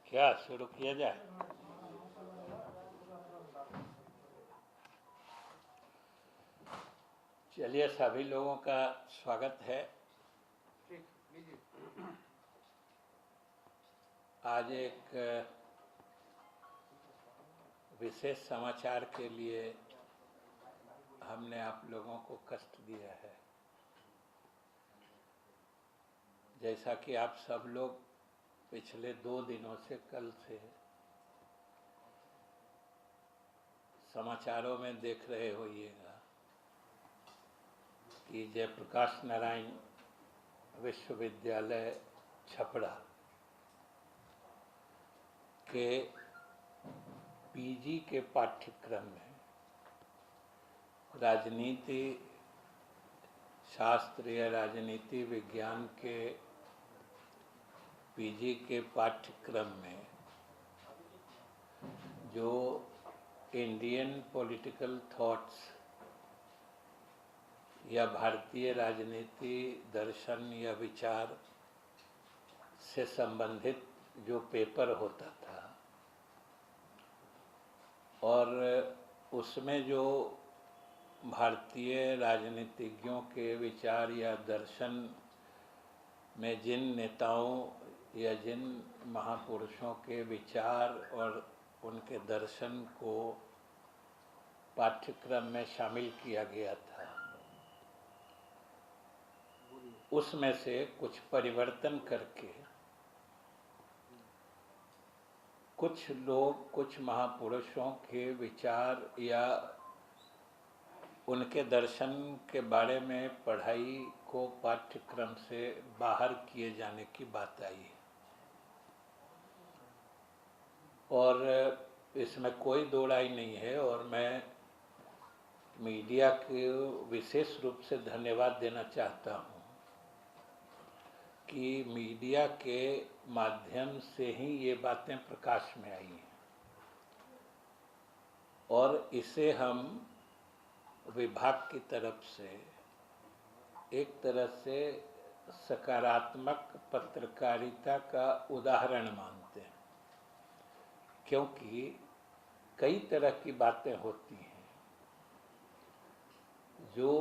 क्या शुरू किया जाए? चलिए, सभी लोगों का स्वागत है। आज एक विशेष समाचार के लिए हमने आप लोगों को कष्ट दिया है। जैसा कि आप सब लोग पिछले 2 दिनों से, कल से समाचारों में देख रहे होइएगा कि जयप्रकाश नारायण विश्वविद्यालय छपरा के पीजी के पाठ्यक्रम में राजनीति शास्त्र या राजनीति विज्ञान के पीजी के पाठ्यक्रम में जो इंडियन पॉलिटिकल थॉट्स या भारतीय राजनीति दर्शन या विचार से संबंधित जो पेपर होता था और उसमें जो भारतीय राजनीतिज्ञों के विचार या दर्शन में जिन नेताओं या जिन महापुरुषों के विचार और उनके दर्शन को पाठ्यक्रम में शामिल किया गया था, उसमें से कुछ परिवर्तन करके कुछ लोग, कुछ महापुरुषों के विचार या उनके दर्शन के बारे में पढ़ाई को पाठ्यक्रम से बाहर किए जाने की बात आई और इसमें कोई दो राय नहीं है। और मैं मीडिया को विशेष रूप से धन्यवाद देना चाहता हूँ कि मीडिया के माध्यम से ही ये बातें प्रकाश में आई हैं और इसे हम विभाग की तरफ से एक तरह से सकारात्मक पत्रकारिता का उदाहरण मानते हैं, क्योंकि कई तरह की बातें होती हैं जो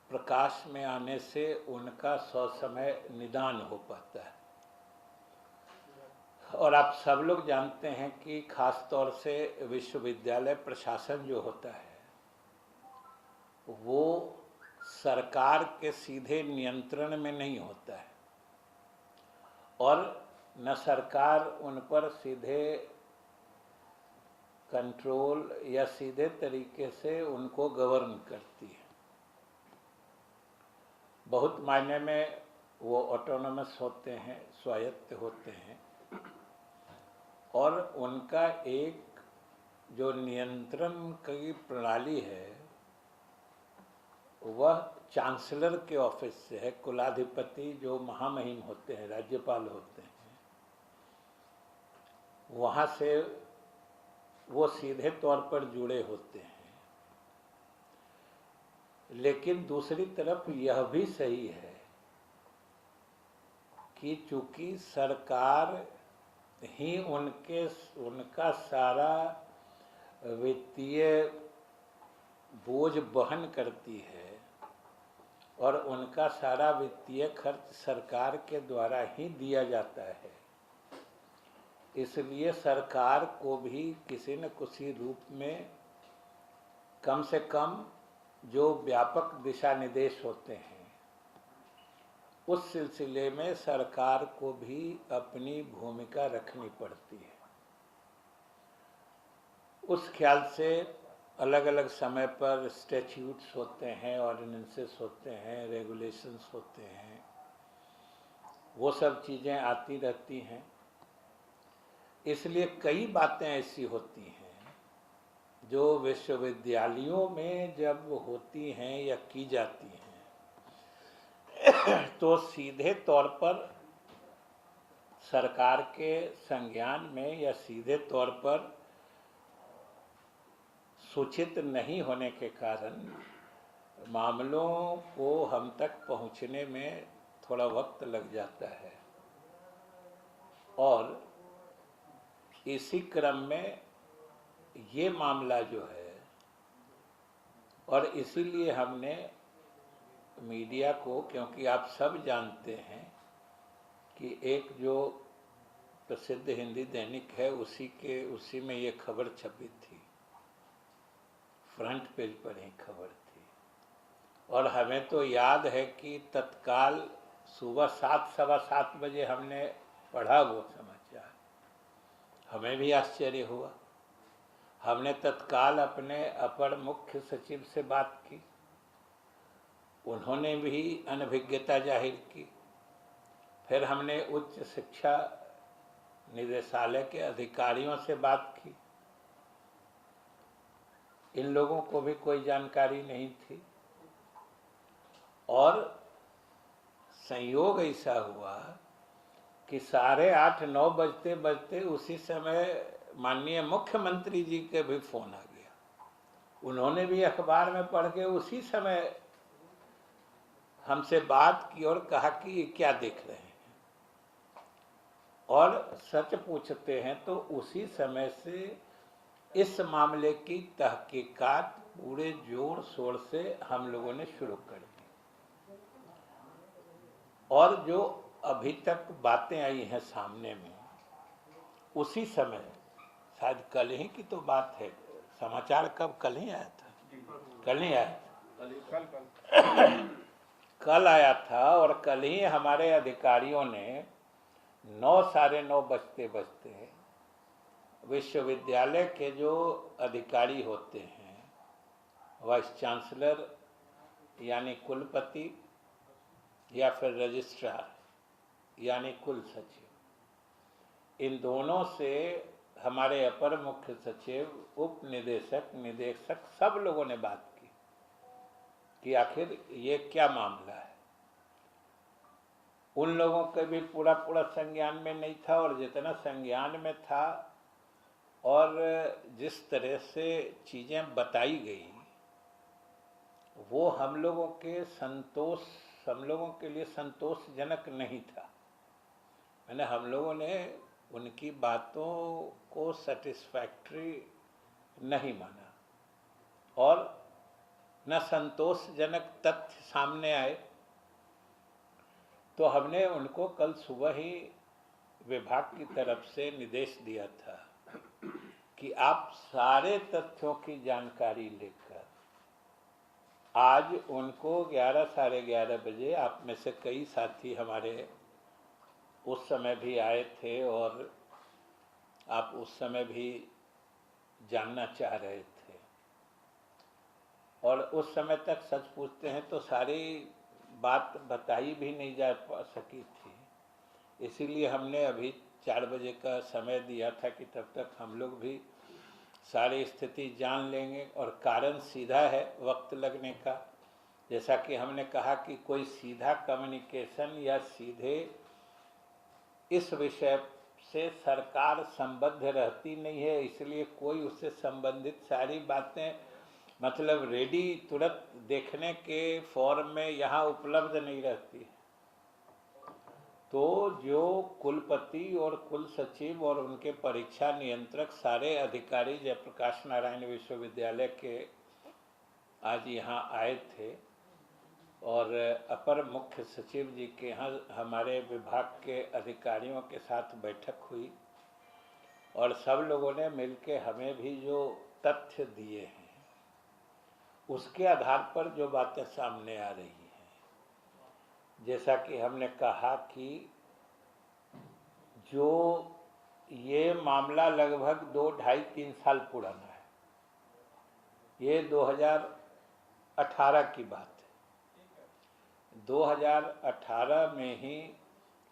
प्रकाश में आने से उनका ससमय निदान हो पाता है। और आप सब लोग जानते हैं कि खास तौर से विश्वविद्यालय प्रशासन जो होता है वो सरकार के सीधे नियंत्रण में नहीं होता है और न सरकार उन पर सीधे कंट्रोल या सीधे तरीके से उनको गवर्न करती है। बहुत मायने में वो ऑटोनोमस होते हैं, स्वायत्त होते हैं और उनका एक जो नियंत्रण की प्रणाली है वह चांसलर के ऑफिस से है। कुलाधिपति जो महामहिम होते हैं, राज्यपाल होते हैं, वहाँ से वो सीधे तौर पर जुड़े होते हैं। लेकिन दूसरी तरफ यह भी सही है कि चूंकि सरकार ही उनका सारा वित्तीय बोझ वहन करती है और उनका सारा वित्तीय खर्च सरकार के द्वारा ही दिया जाता है, इसलिए सरकार को भी किसी न किसी रूप में कम से कम जो व्यापक दिशा निर्देश होते हैं उस सिलसिले में सरकार को भी अपनी भूमिका रखनी पड़ती है। उस ख्याल से अलग अलग समय पर स्टैट्यूट्स होते हैं, ऑर्डिनेंसेस होते हैं, रेगुलेशंस होते हैं, वो सब चीज़ें आती रहती हैं। इसलिए कई बातें ऐसी होती हैं जो विश्वविद्यालयों में जब होती हैं या की जाती हैं तो सीधे तौर पर सरकार के संज्ञान में या सीधे तौर पर सूचित नहीं होने के कारण मामलों को हम तक पहुंचने में थोड़ा वक्त लग जाता है और इसी क्रम में ये मामला जो है, और इसीलिए हमने मीडिया को, क्योंकि आप सब जानते हैं कि एक जो प्रसिद्ध हिंदी दैनिक है उसी में ये खबर छपी थी, फ्रंट पेज पर ही खबर थी। और हमें तो याद है कि तत्काल सुबह 7 सवा 7 बजे हमने पढ़ा वो समाचार, हमें भी आश्चर्य हुआ। हमने तत्काल अपने अपर मुख्य सचिव से बात की, उन्होंने भी अनभिज्ञता जाहिर की। फिर हमने उच्च शिक्षा निदेशालय के अधिकारियों से बात की, इन लोगों को भी कोई जानकारी नहीं थी। और संयोग ऐसा हुआ कि 8:30-9 बजते बजते उसी समय माननीय मुख्यमंत्री जी के भी फोन आ गया। उन्होंने भी अखबार में पढ़ के उसी समय हमसे बात की और कहा कि ये क्या देख रहे हैं। और सच पूछते हैं तो उसी समय से इस मामले की तहकीकात पूरे जोर शोर से हम लोगों ने शुरू कर दी। और जो अभी तक बातें आई हैं सामने में, उसी समय शायद कल ही की तो बात है, समाचार कब, कल ही आया था, कल ही आया था, कल आया था। और कल ही हमारे अधिकारियों ने 9 साढ़े 9 बजते बजते विश्वविद्यालय के जो अधिकारी होते हैं, वाइस चांसलर यानी कुलपति या फिर रजिस्ट्रार यानी कुल सचिव, इन दोनों से हमारे अपर मुख्य सचिव, उप निदेशक, निदेशक सब लोगों ने बात की कि आखिर ये क्या मामला है। उन लोगों के भी पूरा संज्ञान में नहीं था, और जितना संज्ञान में था और जिस तरह से चीज़ें बताई गई वो हम लोगों के लिए संतोषजनक नहीं था। मैंने हम लोगों ने उनकी बातों को सेटिस्फैक्ट्री नहीं माना, और न संतोषजनक तथ्य सामने आए। तो हमने उनको कल सुबह ही विभाग की तरफ से निर्देश दिया था कि आप सारे तथ्यों की जानकारी लेकर आज उनको 11 साढ़े 11 बजे, आप में से कई साथी हमारे उस समय भी आए थे और आप उस समय भी जानना चाह रहे थे, और उस समय तक सच पूछते हैं तो सारी बात बताई भी नहीं जा सकी थी। इसीलिए हमने अभी 4 बजे का समय दिया था कि तब तक हम लोग भी सारी स्थिति जान लेंगे। और कारण सीधा है वक्त लगने का, जैसा कि हमने कहा कि कोई सीधा कम्युनिकेशन या सीधे इस विषय से सरकार संबद्ध रहती नहीं है, इसलिए कोई उससे संबंधित सारी बातें मतलब रेडी तुरंत देखने के फॉर्म में यहाँ उपलब्ध नहीं रहती। तो जो कुलपति और कुल सचिव और उनके परीक्षा नियंत्रक सारे अधिकारी जयप्रकाश नारायण विश्वविद्यालय के आज यहाँ आए थे, और अपर मुख्य सचिव जी के यहाँ हमारे विभाग के अधिकारियों के साथ बैठक हुई, और सब लोगों ने मिलकर हमें भी जो तथ्य दिए हैं उसके आधार पर जो बातें सामने आ रही हैं, जैसा कि हमने कहा कि जो ये मामला लगभग 2, 2.5, 3 साल पुराना है, ये 2018 की बात है। 2018 में ही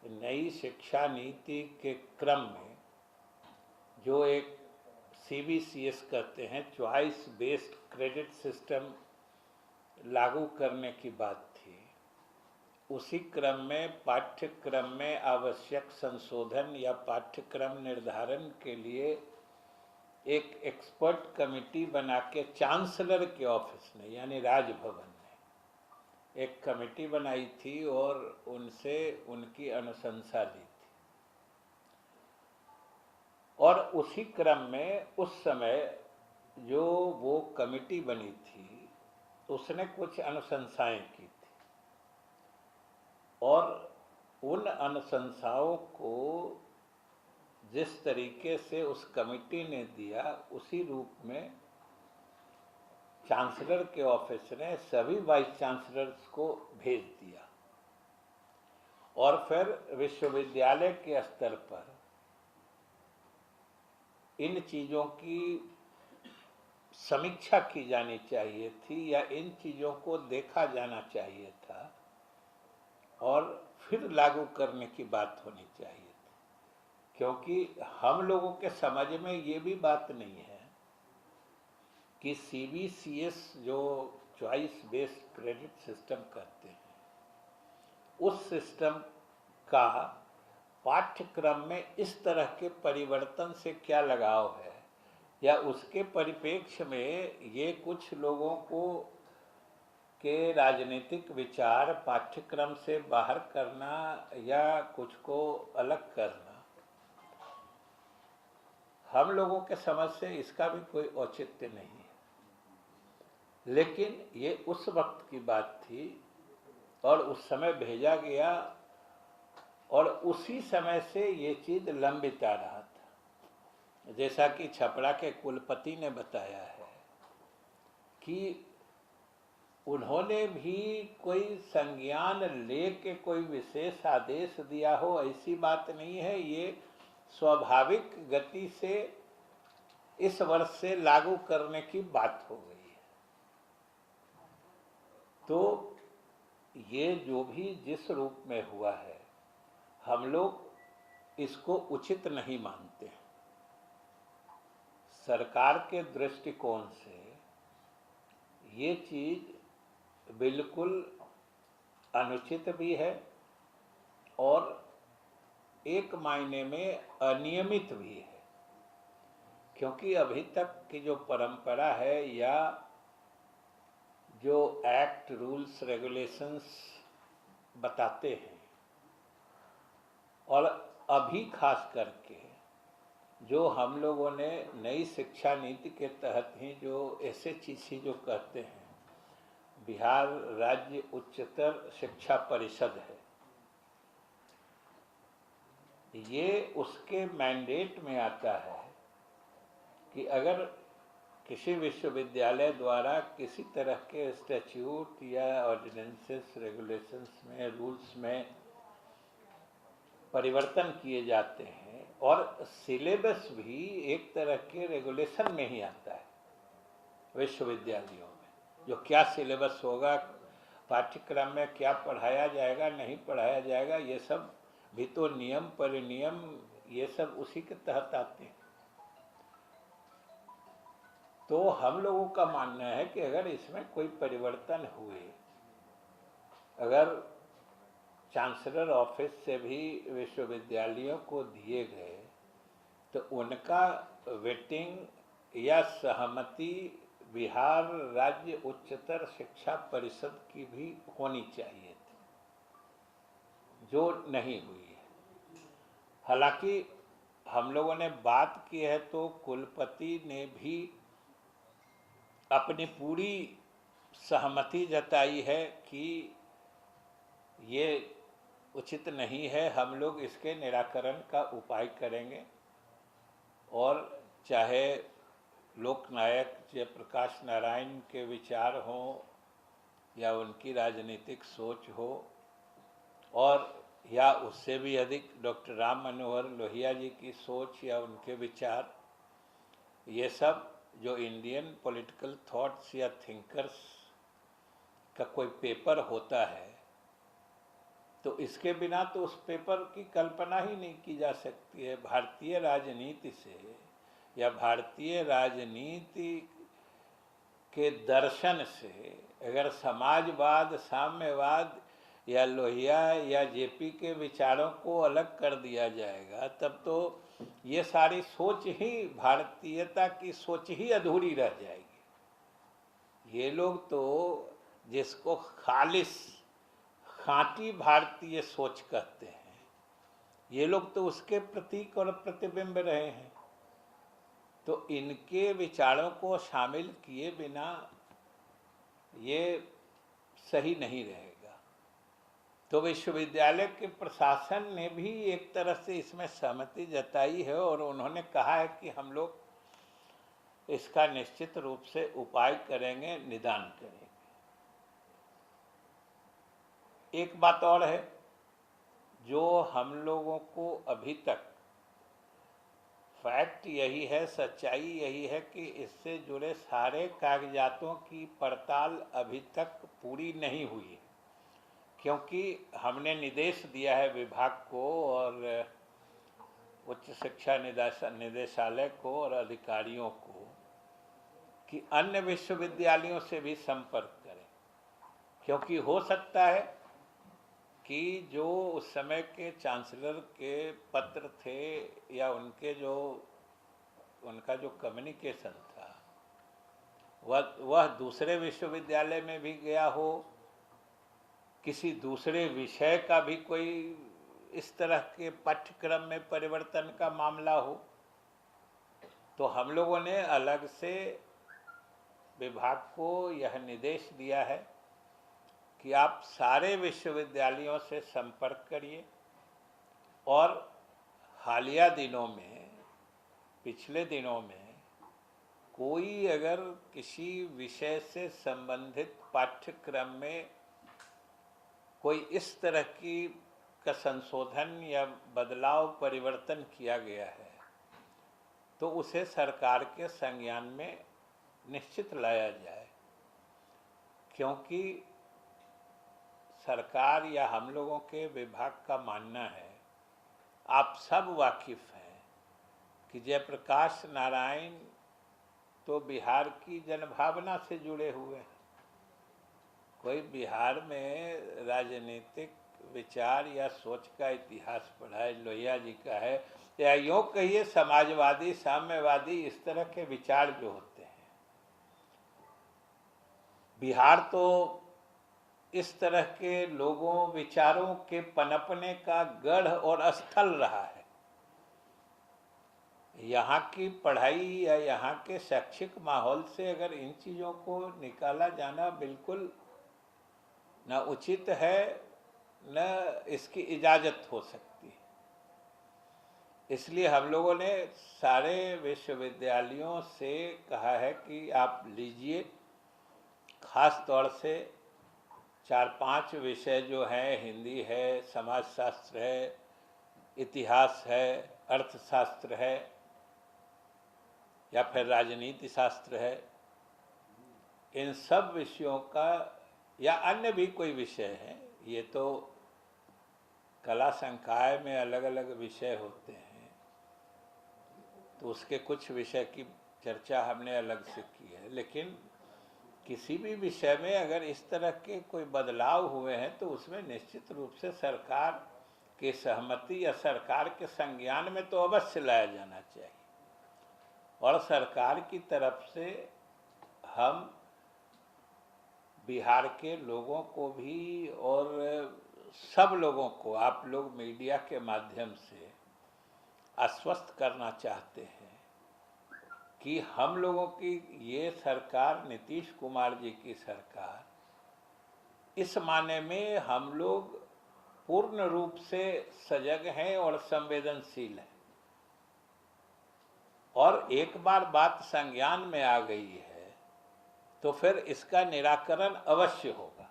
नई शिक्षा नीति के क्रम में जो एक CBCS कहते हैं, चॉइस बेस्ड क्रेडिट सिस्टम लागू करने की बात थी। उसी क्रम में पाठ्यक्रम में आवश्यक संशोधन या पाठ्यक्रम निर्धारण के लिए एक एक्सपर्ट कमेटी बना के चांसलर के ऑफिस ने यानी राजभवन ने एक कमेटी बनाई थी और उनसे उनकी अनुशंसा ली थी। और उसी क्रम में उस समय जो वो कमेटी बनी थी उसने कुछ अनुशंसाएं की थी, और उन अनुशंसाओं को जिस तरीके से उस कमेटी ने दिया उसी रूप में चांसलर के ऑफिस ने सभी वाइस चांसलर्स को भेज दिया, और फिर विश्वविद्यालय के स्तर पर इन चीज़ों की समीक्षा की जानी चाहिए थी या इन चीज़ों को देखा जाना चाहिए था और फिर लागू करने की बात होनी चाहिए थी। क्योंकि हम लोगों के समझ में ये भी बात नहीं है कि CBCS जो चॉइस बेस्ड क्रेडिट सिस्टम कहते हैं, उस सिस्टम का पाठ्यक्रम में इस तरह के परिवर्तन से क्या लगाव है, या उसके परिप्रेक्ष्य में ये कुछ लोगों को के राजनीतिक विचार पाठ्यक्रम से बाहर करना या कुछ को अलग करना, हम लोगों के समझ से इसका भी कोई औचित्य नहीं है। लेकिन ये उस वक्त की बात थी और उस समय भेजा गया, और उसी समय से ये चीज़ लंबित आ रहा था। जैसा कि छपरा के कुलपति ने बताया है कि उन्होंने भी कोई संज्ञान ले के कोई विशेष आदेश दिया हो, ऐसी बात नहीं है। ये स्वाभाविक गति से इस वर्ष से लागू करने की बात हो गई है। तो ये जो भी जिस रूप में हुआ है, हम लोग इसको उचित नहीं मानते। सरकार के दृष्टिकोण से ये चीज़ बिल्कुल अनुचित भी है और एक मायने में अनियमित भी है, क्योंकि अभी तक की जो परंपरा है या जो एक्ट रूल्स रेगुलेशंस बताते हैं, और अभी खास करके जो हम लोगों ने नई शिक्षा नीति के तहत ही जो SHEC जो कहते हैं, बिहार राज्य उच्चतर शिक्षा परिषद है, ये उसके मैंडेट में आता है कि अगर किसी विश्वविद्यालय द्वारा किसी तरह के स्टैट्यूट या ऑर्डिनेंसेस रेगुलेशंस में रूल्स में परिवर्तन किए जाते हैं, और सिलेबस भी एक तरह के रेगुलेशन में ही आता है विश्वविद्यालयों में, जो क्या सिलेबस होगा, पाठ्यक्रम में क्या पढ़ाया जाएगा नहीं पढ़ाया जाएगा, ये सब भी तो नियम परिनियम ये सब उसी के तहत आते हैं। तो हम लोगों का मानना है कि अगर इसमें कोई परिवर्तन हुए, अगर चांसलर ऑफिस से भी विश्वविद्यालयों को दिए गए, तो उनका वेटिंग या सहमति बिहार राज्य उच्चतर शिक्षा परिषद की भी होनी चाहिए थी, जो नहीं हुई है। हालांकि हम लोगों ने बात की है तो कुलपति ने भी अपनी पूरी सहमति जताई है कि ये उचित नहीं है, हम लोग इसके निराकरण का उपाय करेंगे, और चाहे लोकनायक जयप्रकाश नारायण के विचार हों या उनकी राजनीतिक सोच हो, और या उससे भी अधिक डॉक्टर राम मनोहर लोहिया जी की सोच या उनके विचार, ये सब जो इंडियन पॉलिटिकल थॉट्स या थिंकर्स का कोई पेपर होता है, तो इसके बिना तो उस पेपर की कल्पना ही नहीं की जा सकती है। भारतीय राजनीति से या भारतीय राजनीति के दर्शन से अगर समाजवाद, साम्यवाद या लोहिया या जेपी के विचारों को अलग कर दिया जाएगा, तब तो ये सारी सोच ही, भारतीयता की सोच ही अधूरी रह जाएगी। ये लोग तो जिसको खालिस खांटी भारतीय सोच कहते हैं, ये लोग तो उसके प्रतीक और प्रतिबिंब रहे हैं। तो इनके विचारों को शामिल किए बिना ये सही नहीं रहेगा। तो विश्वविद्यालय के प्रशासन ने भी एक तरह से इसमें सहमति जताई है और उन्होंने कहा है कि हम लोग इसका निश्चित रूप से उपाय करेंगे, निदान करेंगे। एक बात और है जो हम लोगों को अभी तक फैक्ट यही है, सच्चाई यही है कि इससे जुड़े सारे कागजातों की पड़ताल अभी तक पूरी नहीं हुई है, क्योंकि हमने निर्देश दिया है विभाग को और उच्च शिक्षा निदेशालय को और अधिकारियों को कि अन्य विश्वविद्यालयों से भी संपर्क करें, क्योंकि हो सकता है कि जो उस समय के चांसलर के पत्र थे या उनका जो कम्युनिकेशन था वह दूसरे विश्वविद्यालय में भी गया हो, किसी दूसरे विषय का भी कोई इस तरह के पाठ्यक्रम में परिवर्तन का मामला हो। तो हम लोगों ने अलग से विभाग को यह निर्देश दिया है कि आप सारे विश्वविद्यालयों से संपर्क करिए और हालिया दिनों में, पिछले दिनों में कोई अगर किसी विषय से संबंधित पाठ्यक्रम में कोई इस तरह का संशोधन या बदलाव परिवर्तन किया गया है तो उसे सरकार के संज्ञान में निश्चित लाया जाए, क्योंकि सरकार या हम लोगों के विभाग का मानना है, आप सब वाकिफ हैं कि जयप्रकाश नारायण तो बिहार की जनभावना से जुड़े हुए हैं। कोई बिहार में राजनीतिक विचार या सोच का इतिहास पढ़ा है, लोहिया जी का है, या यूँ कहिए समाजवादी, साम्यवादी, इस तरह के विचार जो होते हैं, बिहार तो इस तरह के लोगों, विचारों के पनपने का गढ़ और स्थल रहा है। यहाँ की पढ़ाई या यहाँ के शैक्षिक माहौल से अगर इन चीज़ों को निकाला जाना बिल्कुल न उचित है, न इसकी इजाज़त हो सकती है। इसलिए हम लोगों ने सारे विश्वविद्यालयों से कहा है कि आप लीजिए, खास तौर से 4-5 विषय जो हैं, हिंदी है, समाजशास्त्र है, इतिहास है, अर्थशास्त्र है या फिर राजनीति शास्त्र है, इन सब विषयों का, या अन्य भी कोई विषय है, ये तो कला संकाय में अलग अलग विषय होते हैं, तो उसके कुछ विषय की चर्चा हमने अलग से की है, लेकिन किसी भी विषय में अगर इस तरह के कोई बदलाव हुए हैं तो उसमें निश्चित रूप से सरकार की सहमति या सरकार के संज्ञान में तो अवश्य लाया जाना चाहिए। और सरकार की तरफ से हम बिहार के लोगों को भी और सब लोगों को, आप लोग मीडिया के माध्यम से आश्वस्त करना चाहते हैं कि हम लोगों की ये सरकार, नीतीश कुमार जी की सरकार, इस माने में हम लोग पूर्ण रूप से सजग हैं और संवेदनशील हैं। और एक बार बात संज्ञान में आ गई है तो फिर इसका निराकरण अवश्य होगा।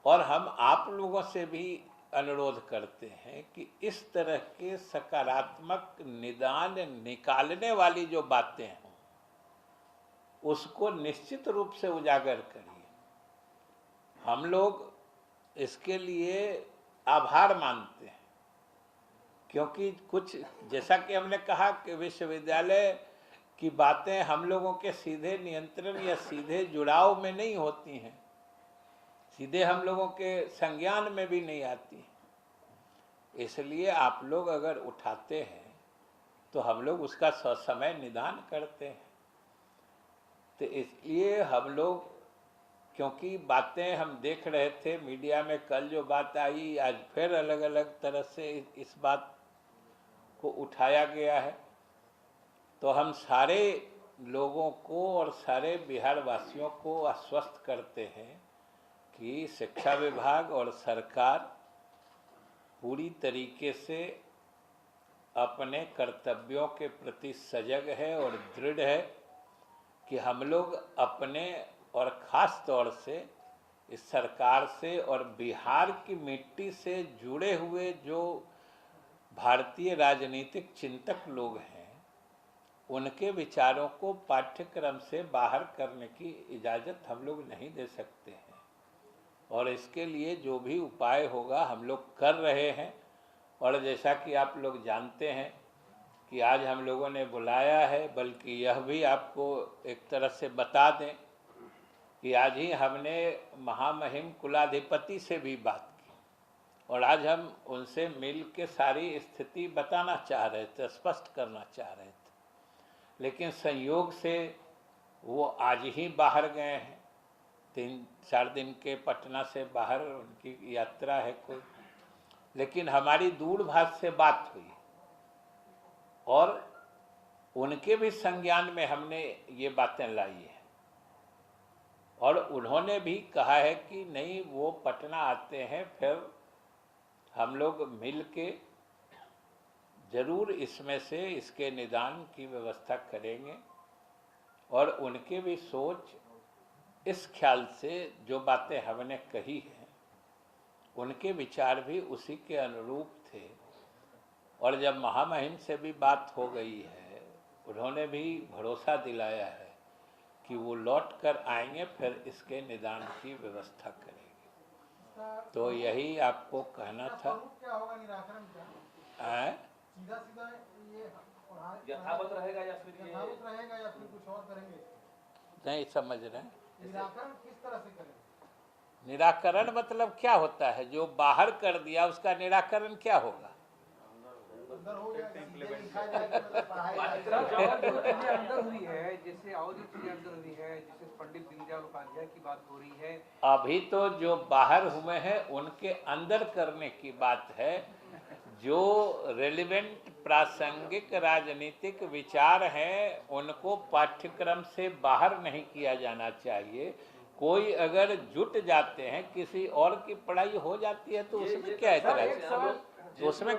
और हम आप लोगों से भी अनुरोध करते हैं कि इस तरह के सकारात्मक निदान निकालने वाली जो बातें हों उसको निश्चित रूप से उजागर करिए। हम लोग इसके लिए आभार मानते हैं, क्योंकि कुछ, जैसा कि हमने कहा कि विश्वविद्यालय की बातें हम लोगों के सीधे नियंत्रण या सीधे जुड़ाव में नहीं होती हैं, सीधे हम लोगों के संज्ञान में भी नहीं आती। इसलिए आप लोग अगर उठाते हैं तो हम लोग उसका ससमय निदान करते हैं। तो इसलिए हम लोग, क्योंकि बातें हम देख रहे थे मीडिया में, कल जो बात आई आज फिर अलग अलग तरह से इस बात को उठाया गया है, तो हम सारे लोगों को और सारे बिहार वासियों को आश्वस्त करते हैं कि शिक्षा विभाग और सरकार पूरी तरीके से अपने कर्तव्यों के प्रति सजग है और दृढ़ है कि हम लोग अपने और ख़ास तौर से इस सरकार से और बिहार की मिट्टी से जुड़े हुए जो भारतीय राजनीतिक चिंतक लोग हैं उनके विचारों को पाठ्यक्रम से बाहर करने की इजाज़त हम लोग नहीं दे सकते हैं, और इसके लिए जो भी उपाय होगा हम लोग कर रहे हैं। और जैसा कि आप लोग जानते हैं कि आज हम लोगों ने बुलाया है, बल्कि यह भी आपको एक तरह से बता दें कि आज ही हमने महामहिम कुलाधिपति से भी बात की और आज हम उनसे मिल के सारी स्थिति बताना चाह रहे थे, स्पष्ट करना चाह रहे थे, लेकिन संयोग से वो आज ही बाहर गए हैं। 3-4 दिन के पटना से बाहर उनकी यात्रा है कोई, लेकिन हमारी दूरभाष से बात हुई और उनके भी संज्ञान में हमने ये बातें लाई हैं और उन्होंने भी कहा है कि नहीं, वो पटना आते हैं, फिर हम लोग मिल के जरूर इसमें से इसके निदान की व्यवस्था करेंगे। और उनके भी सोच इस ख्याल से जो बातें हमने कही हैं उनके विचार भी उसी के अनुरूप थे। और जब महामहिम से भी बात हो गई है, उन्होंने भी भरोसा दिलाया है कि वो लौट कर आएंगे, फिर इसके निदान की व्यवस्था करेंगे। तो यही आपको कहना था। क्या होगा, निराकरण क्या? सीधा सीधा ये यथावत रहेगा या फिर कुछ और करेंगे? नहीं समझ रहे हैं, निराकरण किस तरह से करेंगे? निराकरण मतलब क्या होता है? जो बाहर कर दिया उसका निराकरण क्या होगा? अंदर हो गया, लिखा जाएगा, अंदर हुई है, जैसे और भी चीजें अंदर हुई है, जैसे पंडित दीनदयाल उपाध्याय की बात हो रही है। अभी तो जो बाहर हुए हैं उनके अंदर करने की बात है। जो रेलिवेंट प्रासंगिक राजनीतिक विचार हैं उनको पाठ्यक्रम से बाहर नहीं किया जाना चाहिए। कोई अगर जुट जाते हैं, किसी और की पढ़ाई हो जाती है तो उसमें क्या इतराज? उसमें